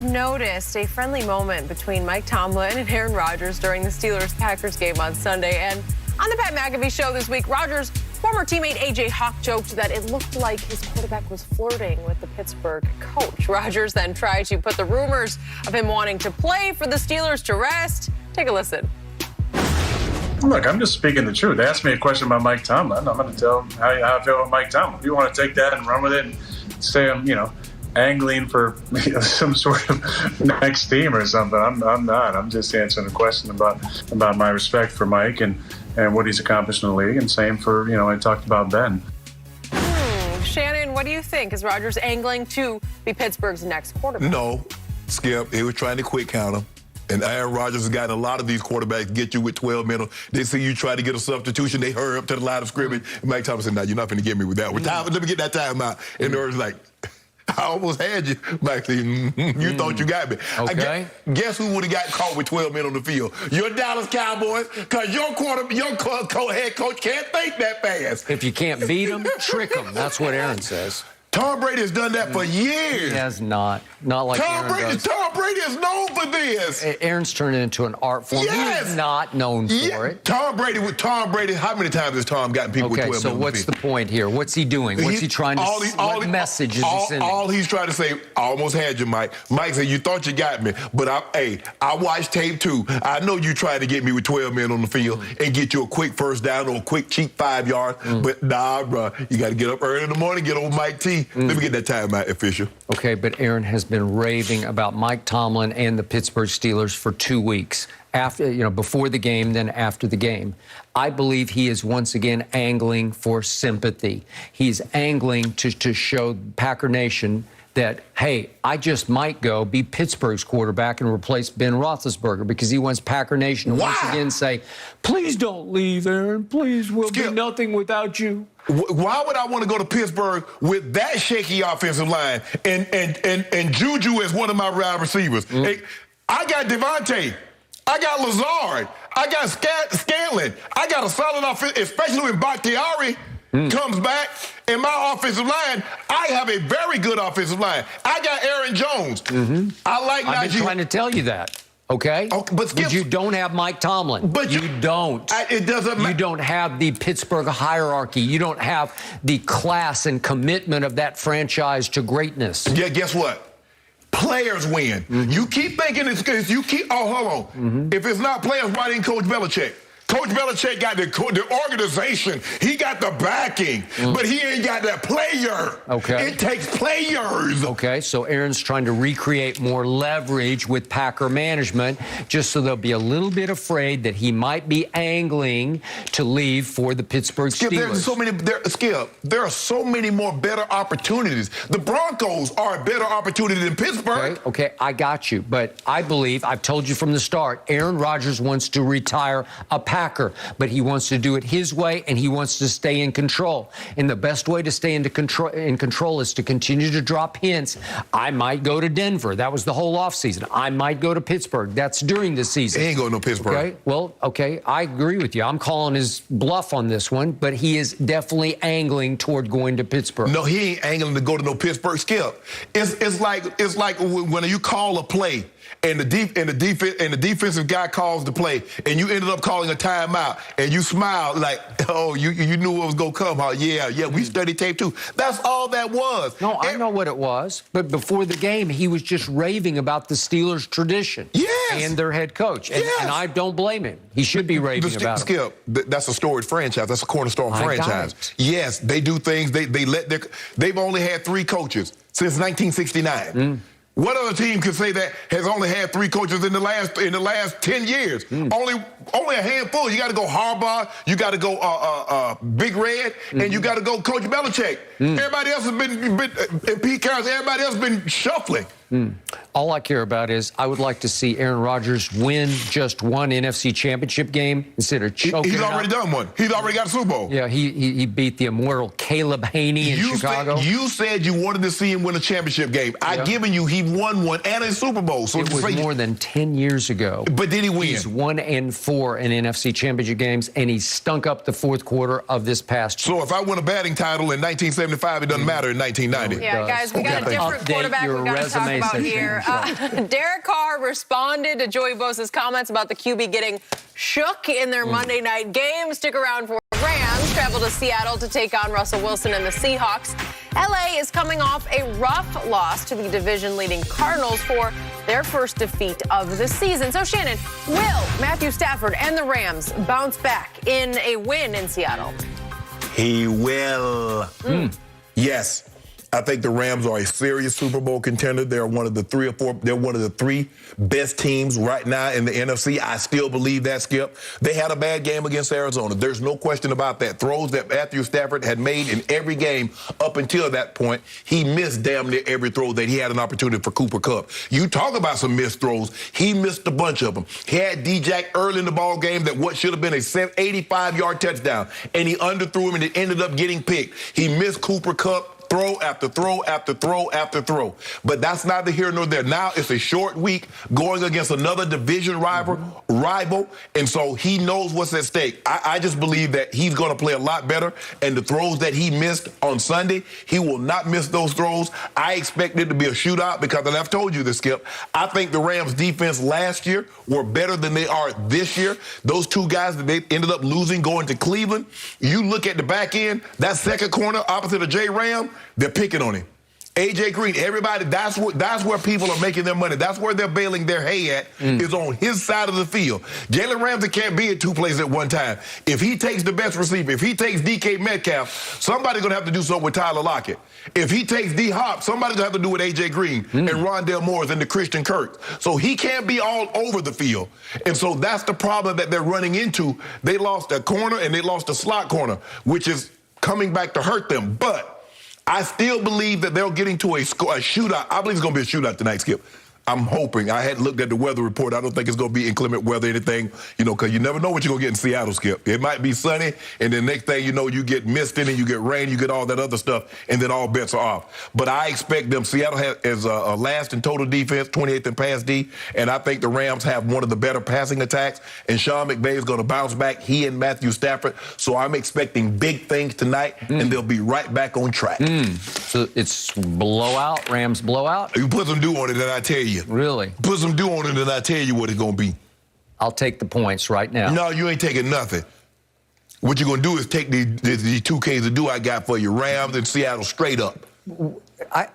noticed a friendly moment between Mike Tomlin and Aaron Rodgers during the Steelers-Packers game on Sunday. And on the Pat McAfee show this week, Rodgers' former teammate A.J. Hawk joked that it looked like his quarterback was flirting with the Pittsburgh coach. Rodgers then tried to put the rumors of him wanting to play for the Steelers to rest. Take a listen. Look, I'm just speaking the truth. They asked me a question about Mike Tomlin. I'm going to tell them how I feel about Mike Tomlin. If you want to take that and run with it and say I'm, angling for some sort of next team or something, I'm not. I'm just answering a question about my respect for Mike and what he's accomplished in the league. And same for, I talked about Ben. Shannon, what do you think? Is Rodgers angling to be Pittsburgh's next quarterback? No, Skip. He was trying to quick count him. And Aaron Rodgers has gotten a lot of these quarterbacks get you with 12 minutes. They see you try to get a substitution. They hurry up to the line of scrimmage. And Mike Tomlin said, "No, you're not going to get me with that one. Let me get that time out." And the was like, "I almost had you, Mike. You thought you got me." Okay. Guess who would have got caught with 12 men on the field? Your Dallas Cowboys, because your head coach can't think that fast. If you can't beat them, trick them. That's what Aaron says. Tom Brady has done that for years. He has not. Not like Aaron does. Tom Brady is known for this. Aaron's turned it into an art form. Yes. He's not known for it. Tom Brady, how many times has Tom gotten people with 12 Okay, so what's the point here? What's he doing? What's he trying to say? What message is he sending? All he's trying to say, "I almost had you, Mike." Mike said, "You thought you got me, but I watched tape too. I know you tried to get me with 12 men on the field and get you a quick first down or a quick cheap 5 yards. But nah, bro, you got to get up early in the morning, get over Mike T. Let me get that time out, official." Okay, but Aaron has been raving about Mike Tomlin and the Pittsburgh Steelers for 2 weeks. After, before the game, then after the game. I believe he is once again angling for sympathy. He's angling to show Packer Nation that, hey, I just might go be Pittsburgh's quarterback and replace Ben Roethlisberger, because he wants Packer Nation to once again say, "Please don't leave, Aaron. Please, we'll be nothing without you." Why would I want to go to Pittsburgh with that shaky offensive line and Juju as one of my wide receivers? Hey, I got Devontae. I got Lazard. I got Scanlon. I got a solid offense, especially when Bakhtiari comes back. In my offensive line, I have a very good offensive line. I got Aaron Jones. I like Najee. I've been trying to tell you that. Okay? But you don't have Mike Tomlin. But you don't. It doesn't matter. You don't have the Pittsburgh hierarchy. You don't have the class and commitment of that franchise to greatness. Yeah, guess what? Players win. You keep thinking it's because you keep. Oh, hold on. If it's not players, why didn't Coach Belichick? Coach Belichick got the organization. He got the backing, but he ain't got that player. Okay. It takes players. Okay, so Aaron's trying to recreate more leverage with Packer management just so they'll be a little bit afraid that he might be angling to leave for the Pittsburgh Steelers. There are so many more better opportunities. The Broncos are a better opportunity than Pittsburgh. Okay, I got you. But I believe, I've told you from the start, Aaron Rodgers wants to retire a Packer, but he wants to do it his way, and he wants to stay in control. And the best way to stay in control is to continue to drop hints. I might go to Denver. That was the whole offseason. I might go to Pittsburgh. That's during the season. He ain't going to Pittsburgh. Okay, well, okay, I agree with you. I'm calling his bluff on this one, but he is definitely angling toward going to Pittsburgh. No, he ain't angling to go to no Pittsburgh, Skip. It's like when you call a play and the defensive guy calls the play, and you ended up calling a timeout, and you smiled like, oh, you knew what was gonna come. Huh? Yeah, we studied tape too. That's all that was. No, I know what it was. But before the game, he was just raving about the Steelers' tradition. Yes. And their head coach. And I don't blame him. He should be raving about it. Skip, that's a storied franchise. That's a cornerstone franchise. Yes, they do things. They've only had 3 coaches since 1969. What other team could say that has only had 3 coaches in the last 10 years? Only a handful. You got to go Harbaugh, you got to go Big Red, and you got to go Coach Belichick. Everybody else has been Pete Carroll. Everybody else has been shuffling. All I care about is I would like to see Aaron Rodgers win just one NFC Championship game instead of choking. He's already done one. He's already got a Super Bowl. Yeah, he beat the immortal Caleb Haney in Chicago. You said you wanted to see him win a championship game. I've given you he won one and a Super Bowl. So it was more than 10 years ago. But did he win? He's 1-4 in NFC Championship games, and he stunk up the fourth quarter of this past year. So if I win a batting title in 1975, it doesn't matter in 1990. Yeah, guys, we got a different quarterback. Update your resume about said here. Shannon Derek Carr responded to Joey Bosa's comments about the QB getting shook in their Monday night game. Stick around for Rams travel to Seattle to take on Russell Wilson and the Seahawks. LA is coming off a rough loss to the division-leading Cardinals for their first defeat of the season. So, Shannon, will Matthew Stafford and the Rams bounce back in a win in Seattle? He will. Yes. I think the Rams are a serious Super Bowl contender. They're one of the three best teams right now in the NFC. I still believe that, Skip. They had a bad game against Arizona. There's no question about that. Throws that Matthew Stafford had made in every game up until that point, he missed damn near every throw that he had an opportunity for Cooper Kupp. You talk about some missed throws. He missed a bunch of them. He had D-Jack early in the ball game that what should have been a 85-yard touchdown, and he underthrew him, and it ended up getting picked. He missed Cooper Kupp. Throw after throw after throw after throw. But that's neither here nor there. Now it's a short week going against another division rival, and so he knows what's at stake. I just believe that he's going to play a lot better, and the throws that he missed on Sunday, he will not miss those throws. I expect it to be a shootout because, and I've told you this, Skip, I think the Rams' defense last year were better than they are this year. Those two guys that they ended up losing going to Cleveland, you look at the back end, that second corner opposite of J. Ram, they're picking on him. A.J. Green, everybody, that's where people are making their money. That's where they're bailing their hay at, is on his side of the field. Jalen Ramsey can't be at two places at one time. If he takes the best receiver, if he takes DK Metcalf, somebody's going to have to do something with Tyler Lockett. If he takes D-Hop, somebody's going to have to do with A.J. Green and Rondale Morris and the Christian Kirk. So he can't be all over the field. And so that's the problem that they're running into. They lost a corner and they lost a slot corner, which is coming back to hurt them. But I still believe that they'll get into a shootout. I believe it's going to be a shootout tonight, Skip. I'm hoping. I hadn't looked at the weather report. I don't think it's going to be inclement weather or anything, because you never know what you're going to get in Seattle, Skip. It might be sunny, and then next thing you know, you get misty, and you get rain, you get all that other stuff, and then all bets are off. But I expect them. Seattle has a last in total defense, 28th in pass D, and I think the Rams have one of the better passing attacks, and Sean McVay is going to bounce back, he and Matthew Stafford. So I'm expecting big things tonight, and they'll be right back on track. So it's blowout, Rams blowout? You put some dew on it, and I tell you. Really? Put some dew on it, and I tell you what it's going to be. I'll take the points right now. No, you ain't taking nothing. What you're going to do is take the 2 Ks of dew I got for you, Rams and Seattle, straight up.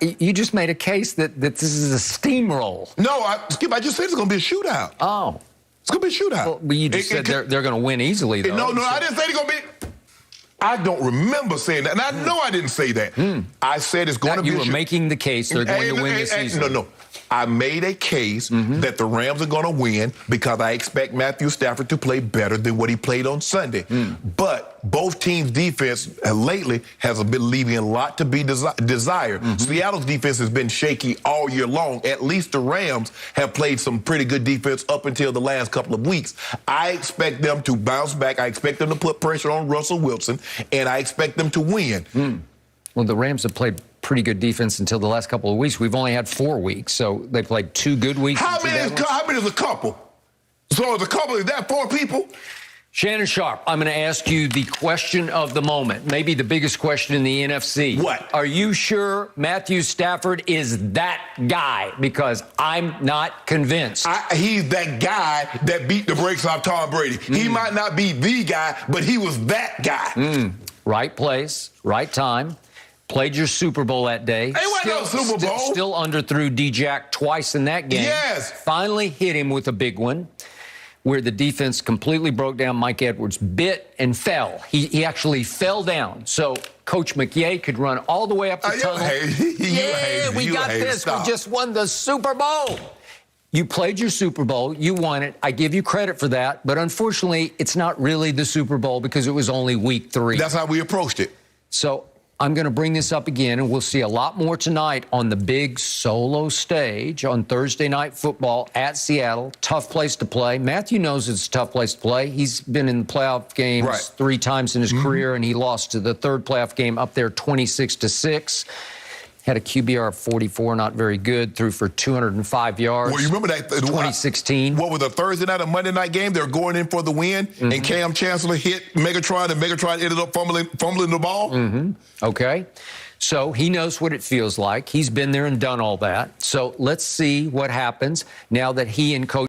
You just made a case that this is a steamroll. No, Skip, I just said it's going to be a shootout. Oh. It's going to be a shootout. Well, you just said they're going to win easily, though. No, I didn't say they're going to be. I don't remember saying that, and I know I didn't say that. I said it's going to be. You were making the case they're going to win this season. No. I made a case that the Rams are going to win because I expect Matthew Stafford to play better than what he played on Sunday. But both teams' defense lately has been leaving a lot to be desired. Seattle's defense has been shaky all year long. At least the Rams have played some pretty good defense up until the last couple of weeks. I expect them to bounce back. I expect them to put pressure on Russell Wilson, and I expect them to win. Well, the Rams have played pretty good defense until the last couple of weeks. We've only had 4 weeks, so they played 2 good weeks. How many is a couple? So is a couple, is that 4 people? Shannon Sharp, I'm going to ask you the question of the moment, maybe the biggest question in the NFC. What? Are you sure Matthew Stafford is that guy? Because I'm not convinced. He's that guy that beat the brakes off Tom Brady. He might not be the guy, but he was that guy. Right place, right time. Played your Super Bowl that day. Ain't no Super Bowl. Still underthrew D-Jack twice in that game. Yes. Finally hit him with a big one, where the defense completely broke down. Mike Edwards bit and fell. He actually fell down. So Coach McYay could run all the way up the tunnel. We got this. Stop. We just won the Super Bowl. You played your Super Bowl. You won it. I give you credit for that. But unfortunately, it's not really the Super Bowl because it was only week 3. That's how we approached it. So I'm going to bring this up again, and we'll see a lot more tonight on the big solo stage on Thursday Night Football at Seattle. Tough place to play. Matthew knows it's a tough place to play. He's been in the playoff games 3 times in his career, and he lost to the 3rd playoff game up there 26-6. Had a QBR of 44, not very good. Threw for 205 yards. Well, you remember that 2016. What was a Thursday night or Monday night game? They were going in for the win, and Cam Chancellor hit Megatron, and Megatron ended up fumbling the ball. Okay. So he knows what it feels like. He's been there and done all that. So let's see what happens now that he and Coach